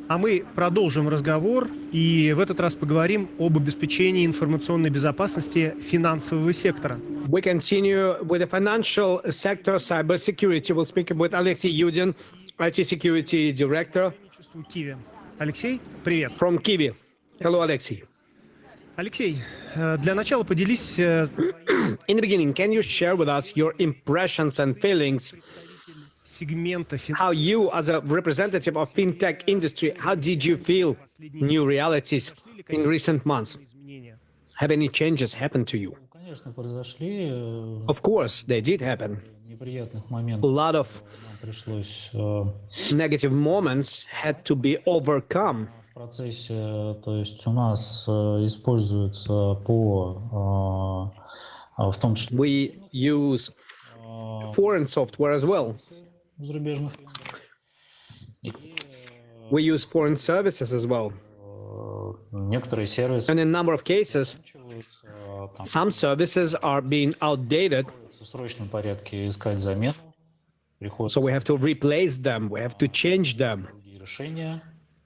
А мы продолжим разговор и в этот раз поговорим об обеспечении информационной безопасности финансового сектора. We continue with the financial sector, cybersecurity. We'll speak with Alexey Yudin, IT security director Киви. Алексей, привет. from Kiwi. Hello, Alexey. Алексей, для начала поделись In the beginning, can you share with us your impressions and feelings? сегмента How you, as a representative of fintech industry, how did you feel new realities in recent months? изменения. Have any changes happened to you? Конечно, произошли Of course, they did happen. неприятных A моментов. lot of Нам пришлось negative moments had to be overcome. в процессе, то есть у нас используется в том числе We use foreign software as well. зарубежных и We use foreign services as well. некоторые сервисы And in a number of cases, там, some services are being outdated, в срочном порядке искать замену, приходится so we have to replace them, we have to change them другие решения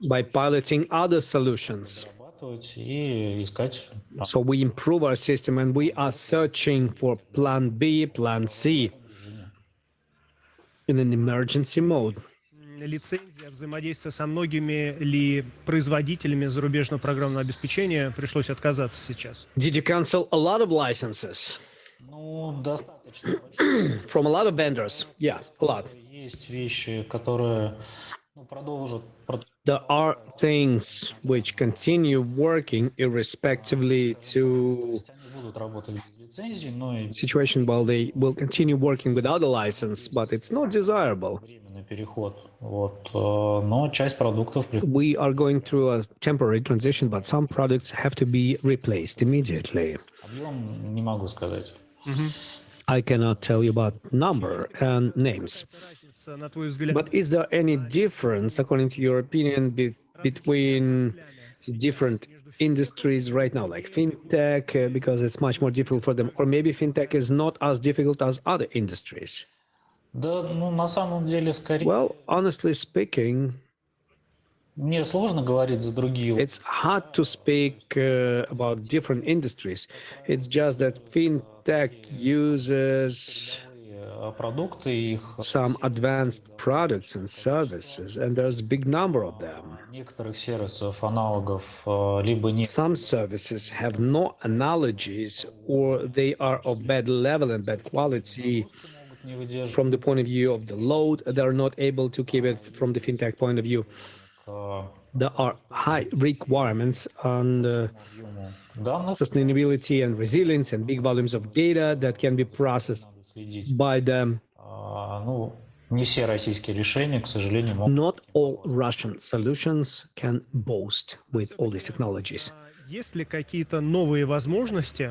by piloting other solutions. разрабатывать и искать So we improve our system and we are searching for plan B, plan C in an emergency mode. Лицензия, взаимодействие со многими ли производителями зарубежного программного обеспечения пришлось отказаться сейчас? Did you cancel a lot of licenses ну, достаточно большое. from a lot of vendors? Yeah, a lot. Есть вещи, которые продолжат There are things which continue working irrespectively to они будут работать без лицензии, но и situation while they will continue working without a license, but it's not desirable. временный переход. Вот, но часть продуктов We are going through a temporary transition, but some products have to be replaced immediately. объем не могу сказать. I cannot tell you about number and names. На твой взгляд, But is there any difference, according to your opinion, between different industries right now, like fintech, because it's much more difficult for them, or maybe fintech is not as difficult as other industries? Да, ну на самом деле скорее Well, honestly speaking, мне сложно говорить за другие it's hard to speak about different industries. It's just that fintech uses продукты, их some advanced products and services, and there's a big number of them. некоторых сервисов, аналогов либо нет. Some services have no analogies, or they are of bad level and bad quality Не выдерживают from the point of view of the load. They're not able to keep it from the fintech point of view. There are high requirements on объему данных, sustainability and resilience and big volumes of data that can be processed следить. by them. Ну, не все российские решения, к сожалению, могут. Not all Russian solutions can boast with all these technologies. есть ли какие-то новые возможности,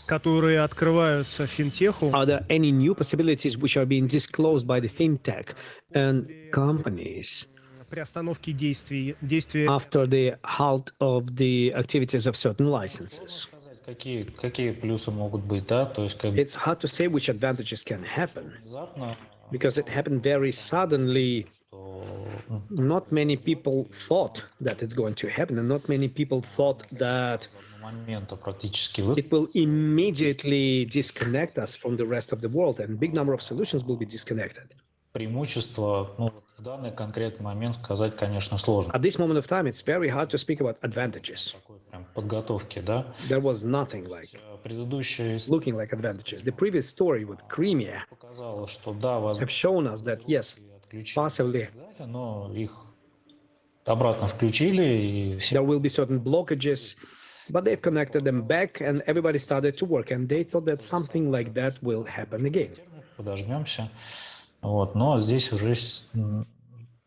которые открываются финтеху Are there any new possibilities which are being disclosed by the fintech and companies при остановке действия after the halt of the activities of certain licenses? Какие плюсы могут быть, да? То есть как бы It's hard to say which advantages can happen внезапно, because it happened very suddenly. Not many people thought that it's going to happen, and not many people thought that момента практически it will immediately disconnect us from the rest of the world, and big number of solutions will be disconnected. преимущество, ну, в данный конкретный момент сказать, конечно, сложно. At this moment of time, it's very hard to speak about advantages. Такой прям подготовки, да? There was nothing like Предыдущая история looking like advantages. The previous story with Crimea показала, что да, возможно, have shown us that yes, отключили, possibly но их обратно включили, и все there will be certain blockages, but they've connected them back and everybody started to work, and they thought that something like that will happen again. подожмемся. Вот, но здесь уже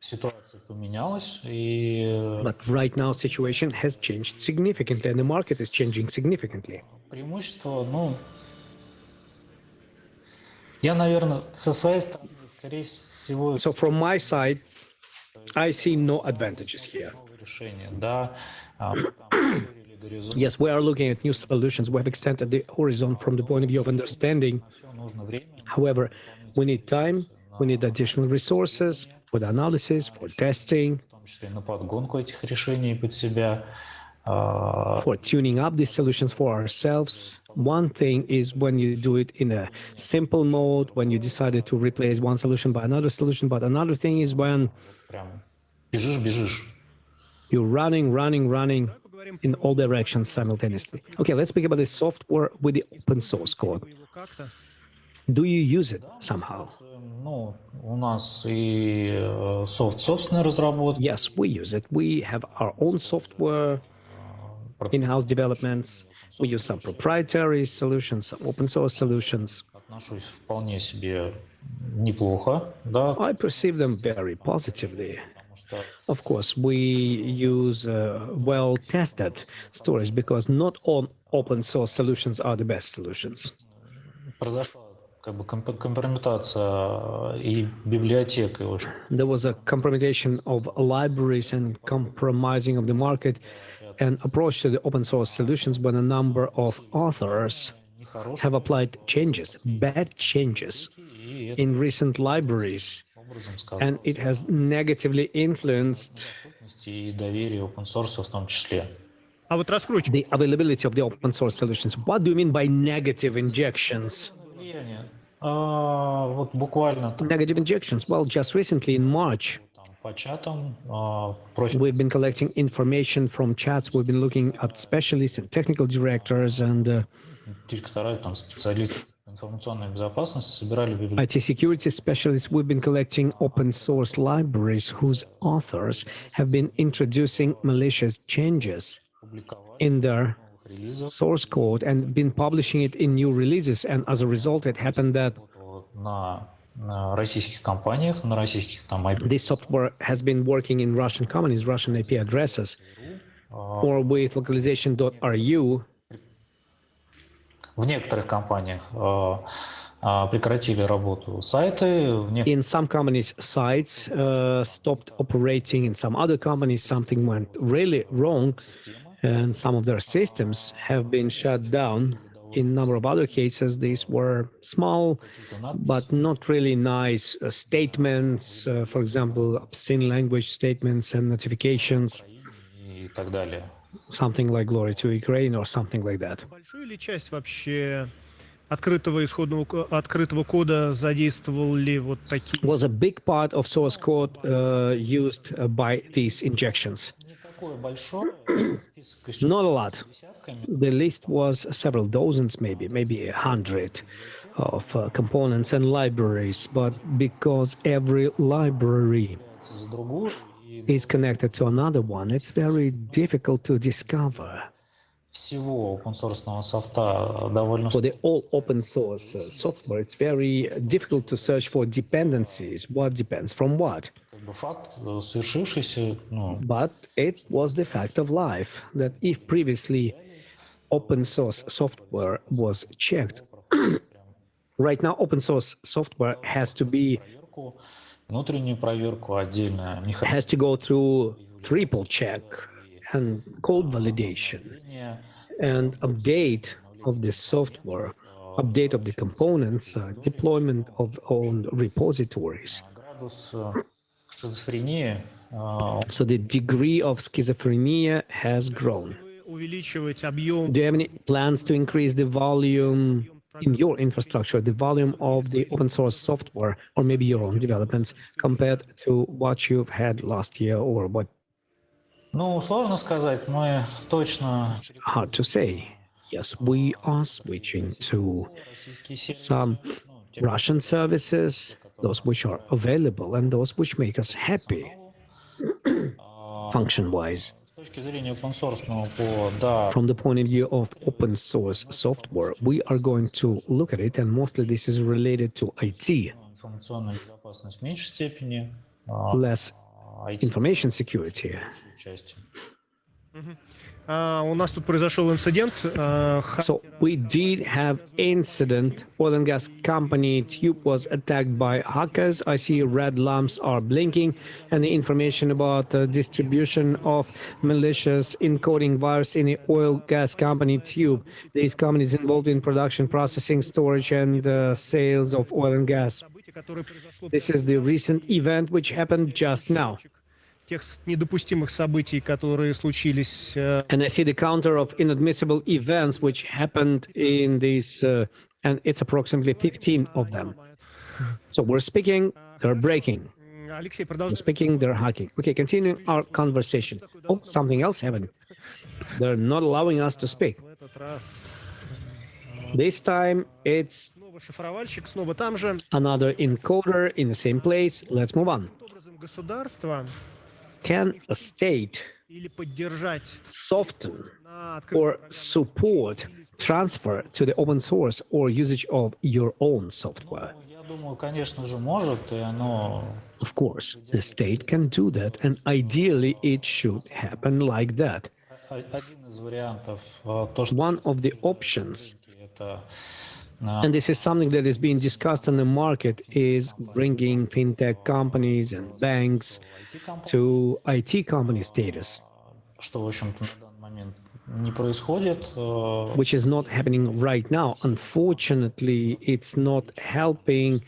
ситуация поменялась, и But right now, situation has changed significantly, and the market is changing significantly. преимущество, ну, я, наверное, со своей стороны, скорее всего, So from my side, I see no advantages here. решение, да, расширили горизонт, Yes, we are looking at new solutions. We have extended the horizon from the point of view of understanding. все нужно время, However, we need time, we need additional resources for the analysis, for testing, в том числе на подгонку этих решений под себя. For tuning up these solutions for ourselves. One thing is when you do it in a simple mode, when you decided to replace one solution by another solution, but another thing is when Прям бежишь. you're running in all directions simultaneously. Okay, let's speak about the software with the open source code. Его как-то. Do you use it somehow? Ну, у нас и софт собственной разработки. Yes, we use it. We have our own software, in-house developments. We use some proprietary solutions, some open source solutions. Отношусь вполне себе неплохо, да, I perceive them very positively. потому что Of course, we use well-tested storage because not all open source solutions are the best solutions. произошла как бы компрометация и библиотек, и очень There was a compromission of libraries and compromising of the market and approach to the open source solutions when a number of authors нехорошим have applied changes, bad changes и in recent libraries, образом сказать, and it has negatively influenced доступности и доверие open source в том числе. А вот раскройте. the availability of the open source solutions. What do you mean by negative injections? Влияние. Вот буквально там, Negative injections. Well, just recently in March, по чатам профиль we've been collecting information from chats. We've been looking at specialists and technical directors and директора, там специалисты информационной безопасности собирали библиотеки. IT security specialists. We've been collecting open source libraries whose authors have been introducing malicious changes in their Релизов source code and been publishing it in new releases. And as a result, it happened that на российских компаниях, на российских там IP. this software has been working in Russian companies, Russian IP addresses, or with localization.ru. В некоторых компаниях прекратили работу сайты, в некоторых In some companies, sites stopped operating. In some other companies, something went really wrong, and some of their systems have been shut down. In a number of other cases, these were small, but not really nice statements. For example, obscene language statements and notifications, и так далее. something like "Glory to Ukraine" or something like that. Большую ли часть вообще открытого кода задействовал ли вот такие? Was a big part of source code used by these injections. Не такое большое, список Not a lot. десятками. The list was several dozens, maybe 100 of components and libraries, but because every library За другую, и is connected to another one, it's very difficult to discover. всего open-source софта довольно For the all open source software, it's very difficult to search for dependencies. What depends from what? как бы факт свершившийся, ну, But it was the fact of life that if previously open source software was checked, right now open source software has to be проверку, внутреннюю проверку отдельно, has to go through triple check and code validation механизм and update of the software, update of the components, deployment of own repositories. градус шизофрении So the degree of schizophrenia has grown. Увеличивать объем Do you have any plans to increase the volume in your infrastructure, the volume of the open source software, or maybe your own developments compared to what you've had last year or what? Ну, сложно сказать, мы точно Hard to say. Yes, we are switching to российские сервисы, some Russian services, those which are available and those which make us happy function-wise. с точки зрения open-source, да, From the point of view of open source software, we are going to look at it, and mostly this is related to IT, информационная безопасность в меньшей степени, less IT information security. части. У нас тут произошел инцидент. So we did have incident. Oil and gas company Tube was attacked by hackers. I see red lamps are blinking, and the information about distribution of malicious encoding virus in the oil gas company Tube. These companies involved in production, processing, storage, and sales of oil and gas. Событие, которое произошло This is the recent event which happened just now. тех недопустимых событий, которые случились. And I see the counter of inadmissible events which happened in these, and it's approximately 15 of them. So we're speaking, they're breaking. Алексей, We're продолжай. speaking, they're hacking. Okay, continuing our conversation. Oh, something else happened. They're not allowing us to speak. В этот раз This time it's снова шифровальщик, снова там же. another encoder in the same place. Let's move on. Каким образом государство Can a state или поддержать soften на or support transfer to the open source or usage of your own software? Я думаю, конечно же, может, и оно Of course, the state can do that, and ideally it should happen like that. один из вариантов. То, что One of the options, это and this is something that is being discussed on the market, is bringing fintech companies and banks to IT company status, что, в общем-то, на данный момент не происходит. which is not happening right now. Unfortunately, it's not helping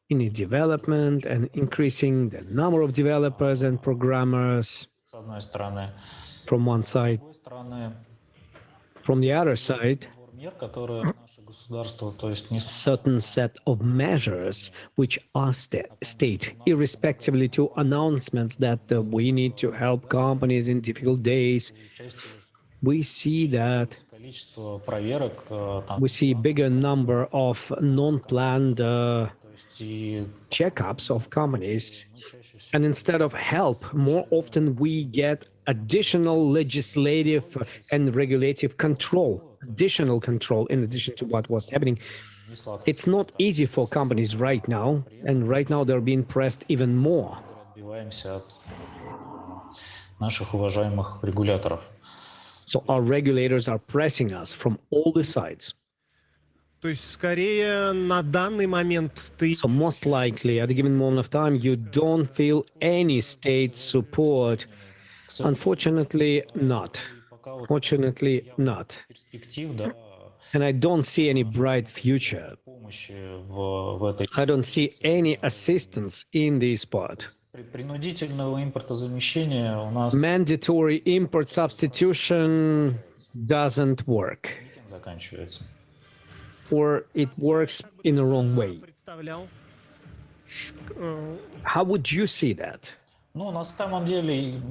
in the development and increasing the number of developers and programmers С одной стороны. from one side. С другой стороны, From the other side, набор мер, которые наше государство, то есть не certain set of measures which are state, irrespectively to announcements that we need to help companies in difficult days. We see that количество проверок, там, we see bigger number of non-planned то есть и checkups of companies, and instead of help, more often we get additional legislative and regulative control, additional control in addition to what was happening. не сладко. It's not easy for companies right now, and right now they're being pressed even more. Отбиваемся от наших уважаемых регуляторов. So our regulators are pressing us from all the sides. То есть, скорее, на данный момент ты So most likely, at a given moment of time, you don't feel any state support. Unfortunately, not. Fortunately, not. Перспектив, да, And I don't see any bright future. помощи в этой I don't see any assistance in this part. принудительного импортозамещения у нас Mandatory import substitution doesn't work, этим заканчивается. or it works in the wrong way. представлял. How would you see that? Ну, на самом деле,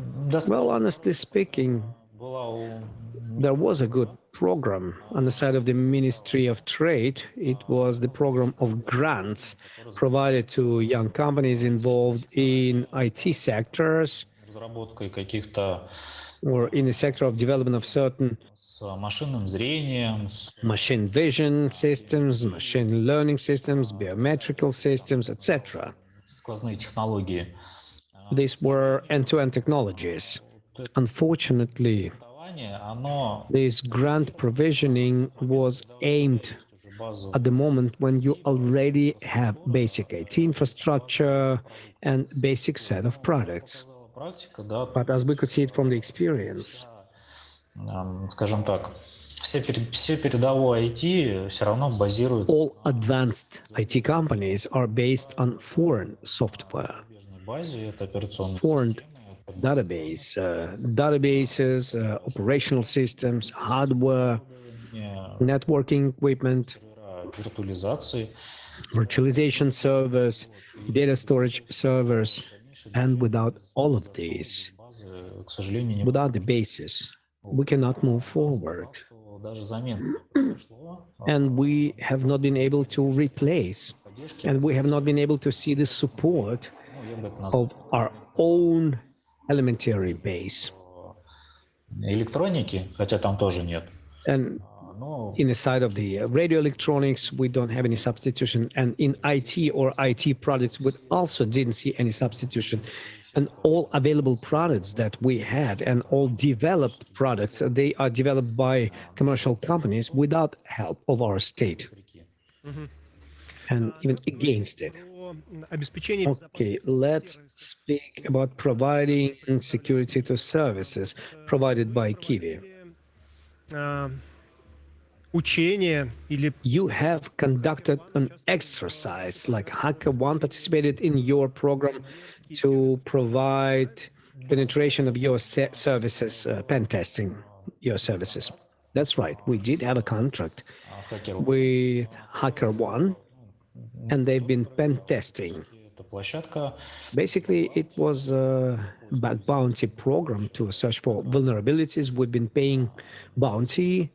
Well, honestly speaking, была у there was a good program on the side of the Ministry of Trade. It was the program of grants provided to young companies involved in IT sectors разработкой каких-то or in the sector of development of certain с машинным зрением, с machine vision systems, machine learning systems, biometrical systems, etc. сквозные технологии. These were end-to-end technologies. Unfortunately, Образование, оно this grant provisioning was aimed уже базу at the moment when you already have basic IT infrastructure and basic set of products. практика, да, But as we could see it from the experience, скажем так, все передовое IT все равно базируется all advanced IT companies are based on foreign software, на зарубежной базе, это операционные foreign системы, databases, operational systems, hardware, networking equipment, виртуализации. virtualization servers, data storage servers, and without all of these, Базы, к сожалению, не without the basis, we cannot move forward. что даже замены не произошло. And we have not been able to replace, and we have not been able to see the support Ну, я бы это назвал of our own elementary base. электроники, хотя там тоже нет. And Но in the side of the radio electronics, we don't have any substitution. And in IT or IT products, we also didn't see any substitution. And all available products that we had and all developed products, they are developed by commercial companies without help of our state and even against it. Про обеспечение Okay, let's speak about providing security to services provided by Kiwi. а, учения или You have conducted an exercise like HackerOne participated in your program to provide penetration of your services, pen testing your services. That's right. We did have a contract with HackerOne, and they've been pen testing. Эта площадка Basically, it was a bug bounty program to search for vulnerabilities. We've been paying bounty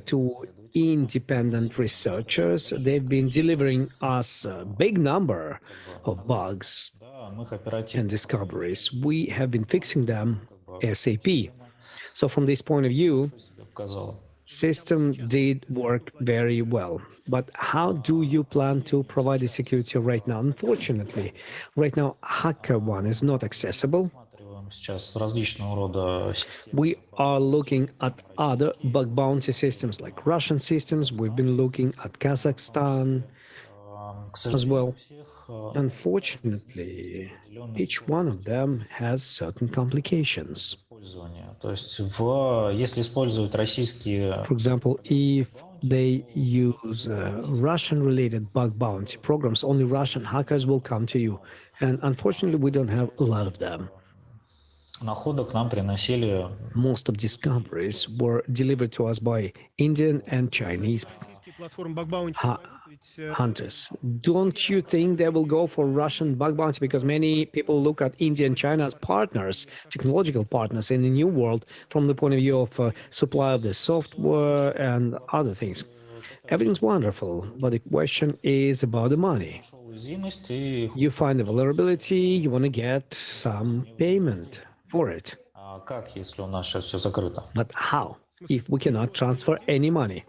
to independent researchers. They've been delivering us a big number of bugs да, мы их оперативно and discoveries. We have been fixing them ASAP. So from this point of view, себе показала. system did work very well. But how do you plan to provide the security right now? Unfortunately, right now, HackerOne is not accessible. Рассматриваем сейчас различного рода системы. We are looking at other bug bounty systems like Russian systems. We've been looking at Kazakhstan К as сожалению, well. у всех Unfortunately, each one of them has certain complications. использование. То есть, если использовать российские For example, if they use Russian-related bug bounty programs, only Russian hackers will come to you. And unfortunately, we don't have a lot of them. находок нам приносили Most of discoveries were delivered to us by Indian and Chinese Российские платформы Bug Bounty Ha- ведь, hunters. Don't you think they will go for Russian bug bounty? Because many people look at India and China as partners, technological partners in the new world from the point of view of supply of the software and other things. Everything's wonderful, but the question is about the money. уязвимость и You find the vulnerability, you want to get some payment for it. как, если у нас сейчас все закрыто? But how? If we cannot transfer any money.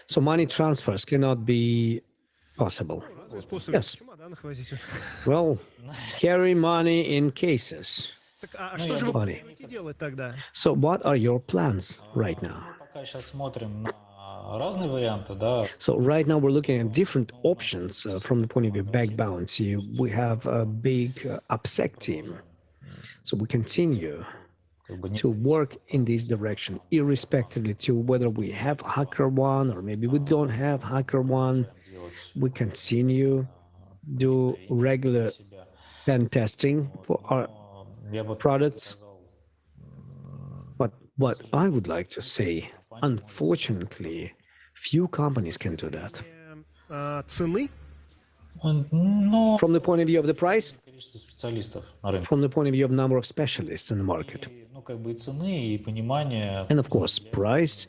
So money transfers cannot be possible. разные способы Yes. в чемоданах возить. Well, carry money in cases. Так, а что же вы Money. планируете делать тогда? So what are your plans right now? Пока сейчас смотрим на разные варианты, да, So right now we're looking at different options from the point of view bug bounty. We have a big upsec team. So we continue как бы не to work in this direction, irrespectively to whether we have HackerOne or maybe we don't have HackerOne. We continue do regular pen testing for our я бы products. But what I would like to say, unfortunately, few companies can do that. Цены? ну, From the point of view of the price, количество специалистов на рынке. from the point of view of number of specialists in the market, И, ну, как бы и цены, и понимание. and of course, price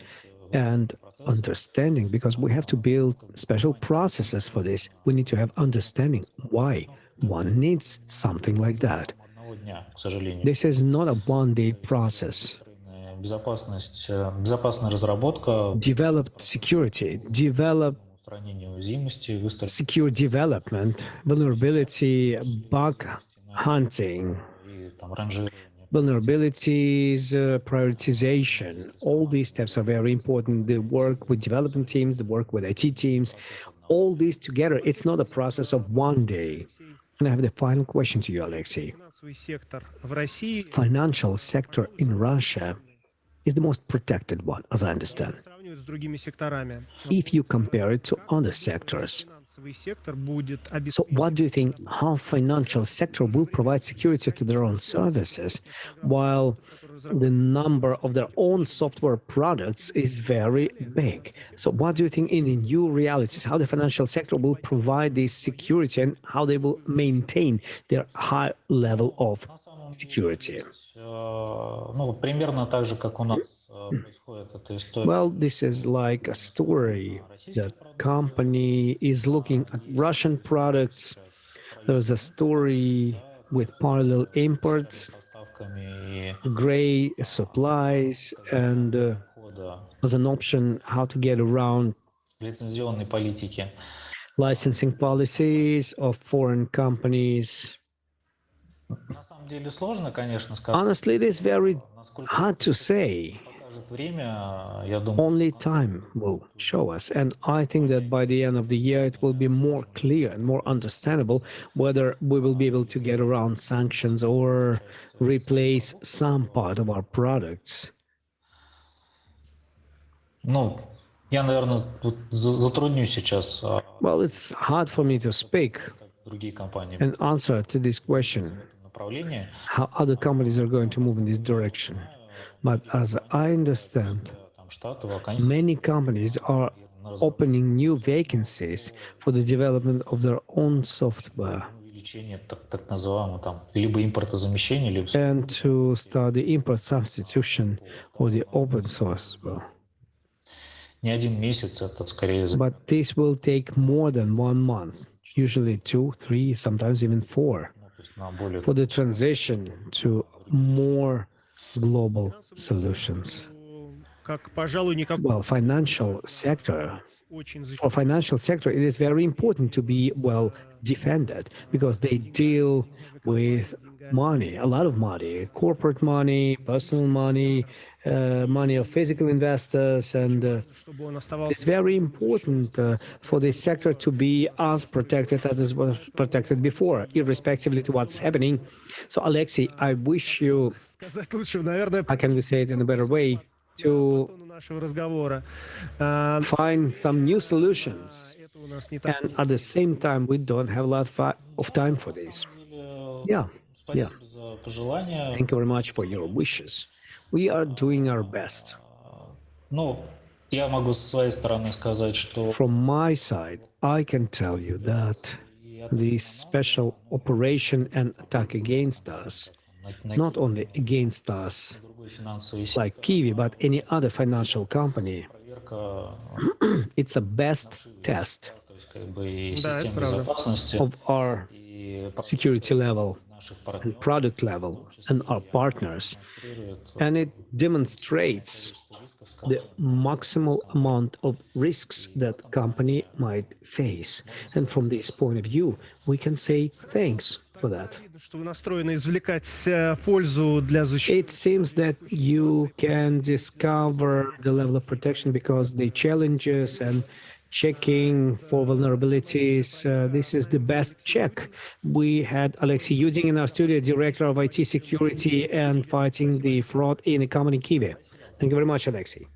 and understanding, because we have to build special processes for this. We need to have understanding why one needs something like that. Одного дня, к сожалению. This is not a one-day process. Безопасность, безопасная разработка, Developed security, develop устранение уязвимости, выставка secure development, vulnerability, bug hunting, и там ранжирование. vulnerabilities, prioritization. All these steps are very important. The work with development teams, the work with IT teams, all these together, it's not a process of one day. And I have the final question to you, Alexei. Финансовый сектор в России Financial sector in Russia is the most protected one, as I understand. сравнивают с другими секторами. If you compare it to other sectors. Финансовый сектор будет So what do you think, how financial sector will provide security to their own services while the number of their own software products is very big? So what do you think in the new realities, how the financial sector will provide this security and how they will maintain their high level of security? Ну, примерно так же, как у нас происходит эта история. Well, this is like a story that company is looking at Russian products. There's a story with parallel imports, Поставками gray supplies, and хода as an option, how to get around лицензионной политики. licensing policies of foreign companies. На самом деле сложно, конечно, сказать, Honestly, it is very насколько hard to say. покажет время. Я думаю, Only time will show us. And I think that by the end of the year, it will be more clear and more understandable whether we will be able to get around sanctions or replace some part of our products. ну, я, наверное, тут затруднюсь сейчас, Well, it's hard for me to speak как другие компании. and answer to this question направлении. how other companies are going to move in this direction. But as I understand, Там штаты вакансии many companies are opening new vacancies for the development of their own software увеличение так называемого там либо импортозамещения, либо and to start the import substitution or the open source as well. не один месяц, это скорее But this will take more than 1 month, usually 2, 3, sometimes even 4, то есть на более for the transition to more global solutions. Как, пожалуй, никакой Well, financial sector, очень for financial sector, it is very important to be well defended because they deal with money, a lot of money, corporate money, personal money, money of physical investors, and чтобы он оставался it's very important for this sector to be as protected as it was protected before, irrespectively to what's happening. So, Alexei, I wish you, сказать лучше, наверное, how can we say it in a better way, to тону нашего разговора. find some new solutions. Это у нас не так. And at the same time, we don't have a lot of time for this. Yeah, yeah. спасибо за пожелания. Thank you very much for your wishes. We are doing our best. Ну, я могу с своей стороны сказать, что From my side, I can tell you that this special operation and attack against us, not only against us, другой финансовый like Kiwi, but any other financial company, проверка, it's a best test то есть как бы и Да, это систем правда. безопасности, of our и security level наших and партнеров product level and our partners. демонстрирует And it demonstrates the maximal amount of risks that company might face. And from this point of view, we can say thanks for that. Видно, что вы настроены извлекать пользу для защиты. It seems that you can discover the level of protection because the challenges and checking for vulnerabilities, this is the best check. We had Alexei Yudin in our studio, Director of IT Security and Fighting the Fraud in the company Kiwi. Thank you very much, Alexei.